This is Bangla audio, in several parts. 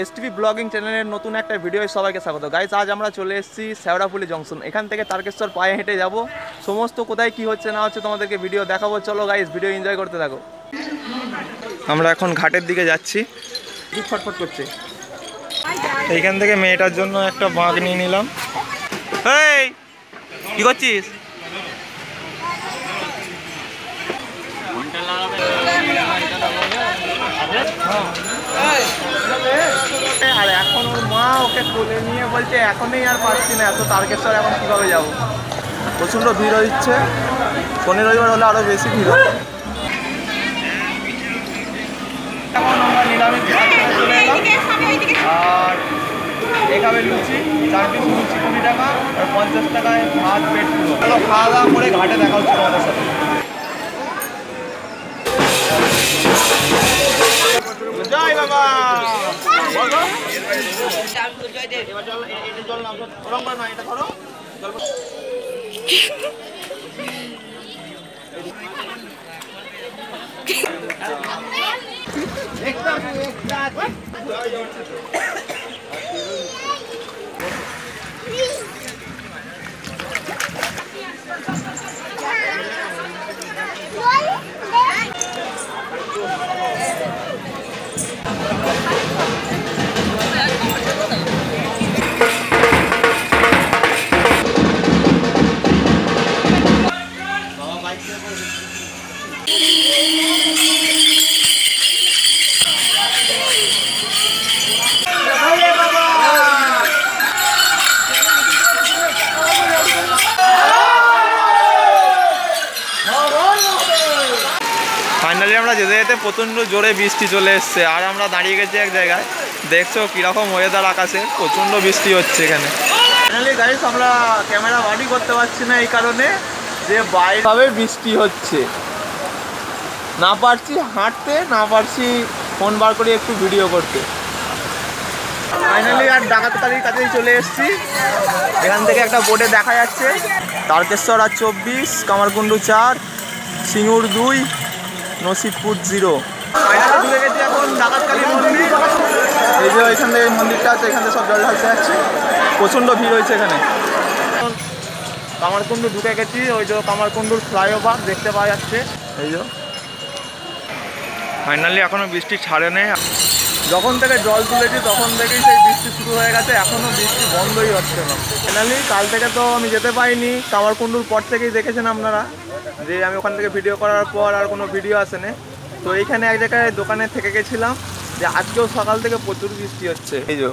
এসটিভি ব্লগিং চ্যানেলের নতুন একটা ভিডিওয় সবাইকে স্বাগত। গাইস, আজ আমরা চলে এসেছি শেওড়াফুলি জংশন। এখান থেকে তারকেশ্বর পায়ে হেঁটে যাব। সমস্ত কোথায় কি হচ্ছে না হচ্ছে তোমাদেরকে ভিডিও দেখাবো। চলো গাইস, ভিডিও এনজয় করতে থাকো। আমরা এখন ঘাটের দিকে যাচ্ছি। ফটফট করছে। এইখান থেকে মেয়েটার জন্য একটা বাঁক নিয়ে নিলাম। এই কি করছিস? আর এখন ওর মা ওকে কোলে নিয়ে বলছে এখনই আর পারছি না, এত তারকেশ্বর এখন কীভাবে যাবো। প্রচণ্ড ভিড় হচ্ছে, শনি রবিবার হলে আরও বেশি ভিড় হবে। এখন আমরা নিরামিষ ভাত করে চলে এলাম। আর এখানে লুচি 4 পিস লুচি 20 টাকা, আর 50 টাকায় ভাত পেট পুরো। চলো খাওয়া দাওয়া করে ঘাটে দেখা হচ্ছে আমাদের সাথে। জয় বাবা। এবার জল, এটা জল না, ওরম করে না, এটা ধরো জল। ফাইনালি আমরা যেতে যেতে প্রচণ্ড জোরে বৃষ্টি চলে এসছে, আর আমরা দাঁড়িয়ে গেছি এক জায়গায়। দেখছো কীরকম ওয়েদার আকাশে, প্রচণ্ড বৃষ্টি হচ্ছে এখানে। ফাইনালি গাইস, আমরা ক্যামেরা বাড়ি করতে পারছি না এই কারণে যে বাইরে বৃষ্টি হচ্ছে। না পারছি হাঁটতে, না পারছি ফোন বার করে একটু ভিডিও করতে। ফাইনালি আর ডাকাতকারীর কাছেই চলে এসেছি। এখান থেকে একটা বোর্ডে দেখা যাচ্ছে তারকেশ্বর আর 24, কামারকুণ্ডু 4, সিঙ্গুর 2, নসিবপুর 0। ফাইনালি ঢুকে গেছি এখন ডাকাতকালী মন্দির। এই যে এখান থেকে মন্দিরটা আছে, এখান থেকে সব জল ঢালতে যাচ্ছে। প্রচণ্ড ভিড় হয়েছে এখানে। কামারকুণ্ডু ঢুকে গেছি, ওই যে কামারকুণ্ডুর ফ্লাইওভার দেখতে পাওয়া যাচ্ছে। এই যে ফাইনালি এখনও বৃষ্টি ছাড়ে নেই। যখন থেকে জল তুলেছি তখন থেকেই সেই বৃষ্টি শুরু হয়ে গেছে, এখনও বৃষ্টি বন্ধই হচ্ছে না। ফাইনালি কাল থেকে তো আমি যেতে পারিনি। কামারকুণ্ডুর পর থেকেই দেখেছেন আপনারা যে আমি ওখান থেকে ভিডিও করার পর আর কোনো ভিডিও আসেনি। তো এইখানে এক জায়গায় দোকানে থেকে গেছিলাম, যে আজকেও সকাল থেকে প্রচুর বৃষ্টি হচ্ছে। এই যে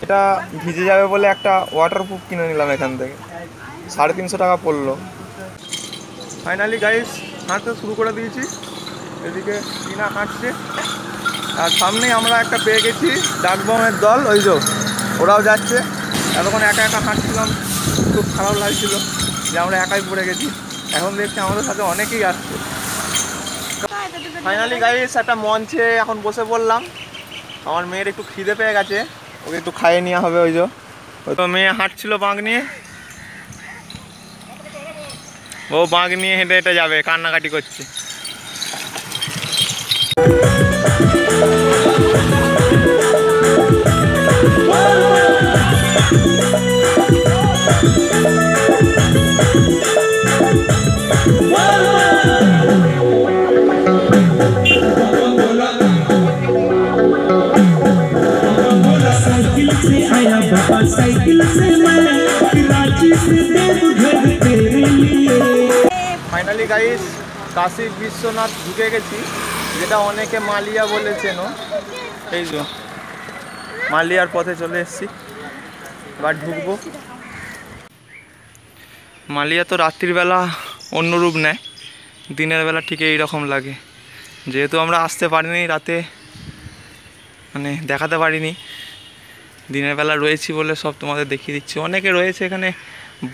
এটা ভিজে যাবে বলে একটা ওয়াটারপ্রুফ কিনে নিলাম এখান থেকে, 350 টাকা পড়লো। ফাইনালি গাইস হাঁটতে শুরু করে দিয়েছি। এদিকে কিনা হাঁটছে, আর সামনেই আমরা একটা পেয়ে গেছি ডাকবামের দল। ওই যে ওরাও যাচ্ছে। এতক্ষণ একা একা হাঁটছিলাম, খুব খারাপ লাগছিল যে আমরা একাই পড়ে গেছি। এখন দেখছি আমাদের সাথে অনেকেই আসছে। ফাইনালি গাইস একটা মঞ্চে এখন বসে পড়লাম। আমার মেয়ের একটু খিদে পেয়ে গেছে, ওকে একটু খাইয়ে নেওয়া হবে। ওই যে ওই তো মেয়ে হাঁটছিল বাঁক নিয়ে, ও বাঁক নিয়ে হেঁটে হেঁটে যাবে, কান্নাকাটি করছে। ফাইনালি গাইস কাশী বিশ্বনাথ ঢুকে গেছি, যেটা অনেকে মালিয়া বলেছেন। এই যে মালিয়ার পথে চলে এসেছি, এবার ঢুকবো। মালিয়া তো রাত্রিবেলা অন্য রূপ নেয়, দিনের বেলা ঠিক এইরকম লাগে। যেহেতু আমরা আসতে পারিনি রাতে, মানে দেখাতে পারিনি, দিনের বেলা রয়েছি বলে সব তোমাদের দেখিয়ে দিচ্ছি। অনেকে রয়েছে এখানে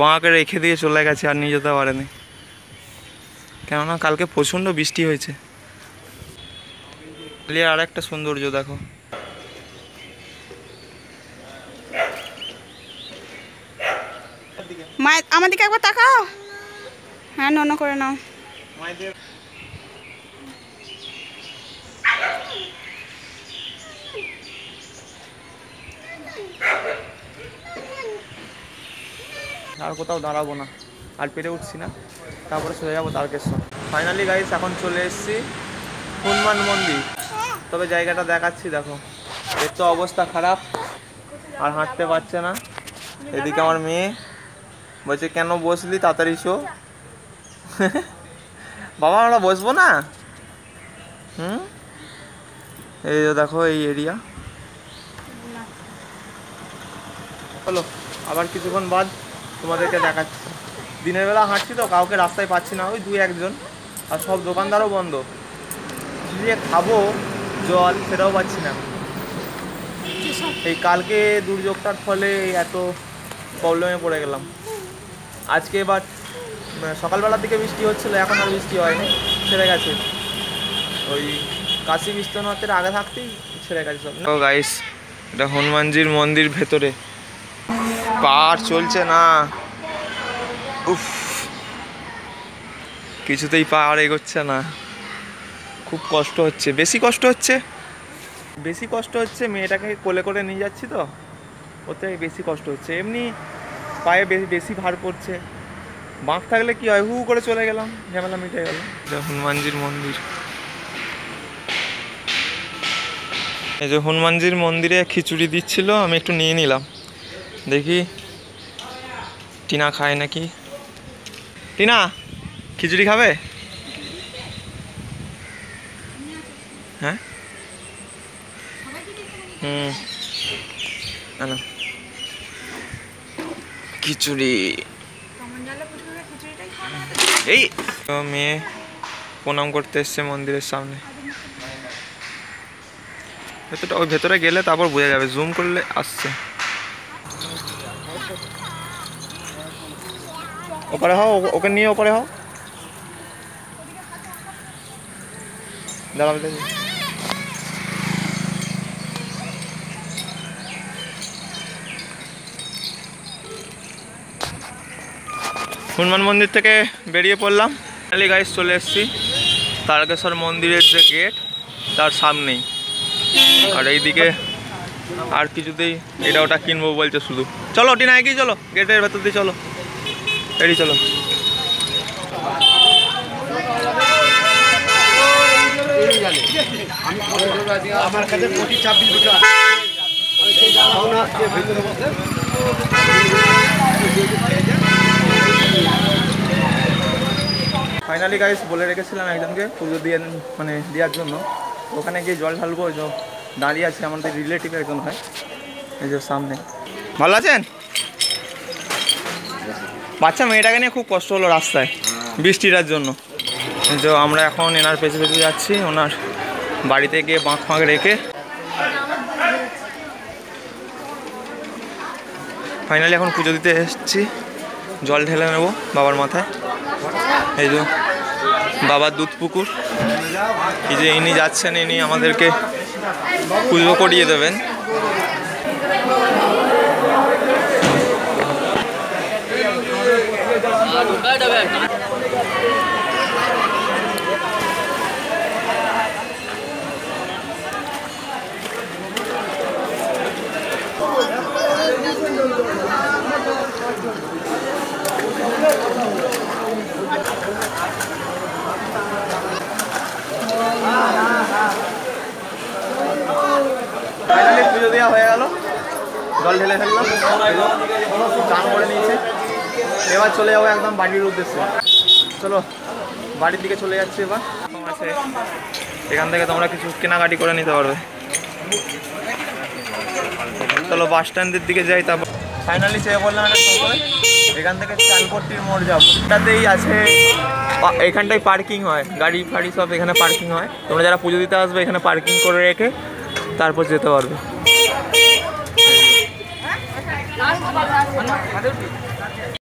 বাঁক রেখে দিয়ে চলে গেছে, আর নিয়ে যেতে পারেনি, কেননা কালকে প্রচণ্ড বৃষ্টি হয়েছে। আর একটা সৌন্দর্য দেখো। মা আমার দিকে একবার তাকাও। হ্যাঁ নন করে নাও। আর কোথাও দাঁড়াবো না, আর পেরে উঠছি না, তারপরে চলে যাবো তারকেশ্বর। ফাইনালি গাইস এখন চলে এসেছি হনুমান মন্দির। তবে জায়গাটা দেখাচ্ছি, দেখো এর তো অবস্থা খারাপ, আর হাঁটতে পারছে না। এদিকে আমার মেয়ে বলছে কেন বসলি, তাড়াতাড়ি শো। বাবা আমরা বসবো না? এই যে দেখো এই এরিয়া। চলো আবার কিছুক্ষণ বাদ তোমাদেরকে দেখাচ্ছি। দিনের বেলা হাঁটছি তো কাউকে রাস্তায় পাচ্ছি না, ওই 2-1 জন, আর সব দোকানদারও বন্ধ। যে খাবো জল সেটাও পাচ্ছি না। এই কালকে দুর্যোগটার ফলে এত প্রবলেমে পড়ে গেলাম। আজকে এবার সকালবেলার দিকে বৃষ্টি হচ্ছিলো, এখন আর বৃষ্টি হয়নি, ছেড়ে গেছে। ওই কাশী বিশ্বনাথের আগে থাকতেই ছেড়ে গেছে সব। ও গাইস, এটা হনুমানজির মন্দির ভেতরে, পাহাড় চলছে না, উফ কিছুতেই পাহাড় এগোচ্ছে না, খুব কষ্ট হচ্ছে, বেশি কষ্ট হচ্ছে মেয়েটাকে কোলে করে নিয়ে যাচ্ছি তো, ওতে বেশি কষ্ট হচ্ছে। এমনি পায়ে বেশি ভার পড়ছে, বাঁক থাকলে কি হয়, হু করে চলে গেলাম, ঝামেলা মিটে গেল। হনুমানজির মন্দির, এই যে হনুমানজির মন্দিরে খিচুড়ি দিচ্ছিল, আমি একটু নিয়ে নিলাম, দেখি টিনা খায় নাকি। টিনা খিচুড়ি খাবে? হ্যাঁ না খিচুড়ি। এই মেয়ে প্রণাম করতে এসছে মন্দিরের সামনে। ওই ভেতরে গেলে তারপর বোঝা যাবে, জুম করলে আসছে। ওপরে হও, ওকে নিয়ে ওপরে হও, দাঁড়াবে। হনুমান মন্দির থেকে বেরিয়ে পড়লাম। ফাইনালি গাইস চলে এসেছি তারকেশ্বর মন্দিরের যে গেট তার সামনেই। আর এইদিকে আর কিছুতেই এটা ওটা কিনবো বলছে শুধু। চলো টিনা এগিয়ে চলো, গেটের ভেতর দিয়ে চলো, এড়ি চলো। আমার কাছে 25-26 বিঘা। ফাইনালি গাইস বলে রেখেছিলাম একজনকে পুজো দিয়ে মানে দেওয়ার জন্য, ওখানে গিয়ে জল ঢালবো। ওই যে দাঁড়িয়ে আছে আমাদের রিলেটিভ একজন হয়, এই যে সামনে। ভালো আছেন? বাচ্চা মেয়েটাকে নিয়ে খুব কষ্ট হলো রাস্তায় বৃষ্টিটার জন্য। যে আমরা এখন এনার পেছনে পেছনে যাচ্ছি, ওনার বাড়িতে গিয়ে বাঁক ফাঁক রেখে ফাইনালি এখন পুজো দিতে এসেছি। জল ঢেলে নেব বাবার মাথায়। এই যে বাবার দুধ পুকুর, এই যে ইনি যাচ্ছেন, ইনি আমাদেরকে পুজো করিয়ে দেবেন। ফাইনালি পুজো দেওয়া হয়ে গেল, জল ঢেলে ফেললাম, চান করে নিয়েছি। এবার চলে যাবো একদম বাড়ির উদ্দেশ্যে। চলো বাড়ির দিকে চলে যাচ্ছি। এবার আছে এখান থেকে তোমরা কিছু কেনাকাটি করে নিতে পারবে। চলো বাস স্ট্যান্ডের দিকে যাই। তারপর ফাইনালি চেয়ে বললাম একটা টোটোয়, এখান থেকে চালপট্টির মোড় যাবো। এটাতেই আছে, এখানটায় পার্কিং হয়, গাড়ি ফাড়ি সব এখানে পার্কিং হয়। তোমরা যারা পুজো দিতে আসবে এখানে পার্কিং করে রেখে তারপর যেতে পারবে।